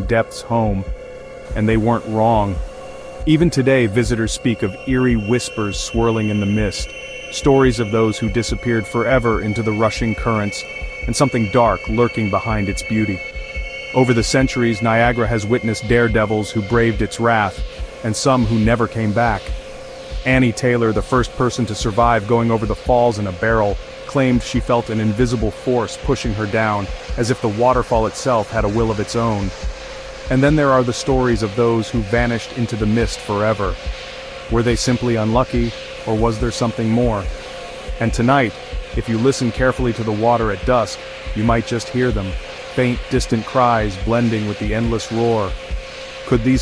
depths home, and they weren't wrong. Even today, visitors speak of eerie whispers swirling in the mist, stories of those who disappeared forever into the rushing currents, and something dark lurking behind its beauty. Over the centuries, Niagara has witnessed daredevils who braved its wrath, and some who never came back. Annie Taylor, the first person to survive going over the falls in a barrel, claimed she felt an invisible force pushing her down, as if the waterfall itself had a will of its own. And then there are the stories of those who vanished into the mist forever. Were they simply unlucky, or was there something more? And tonight, if you listen carefully to the water at dusk, you might just hear them, faint, distant cries blending with the endless roar. Could these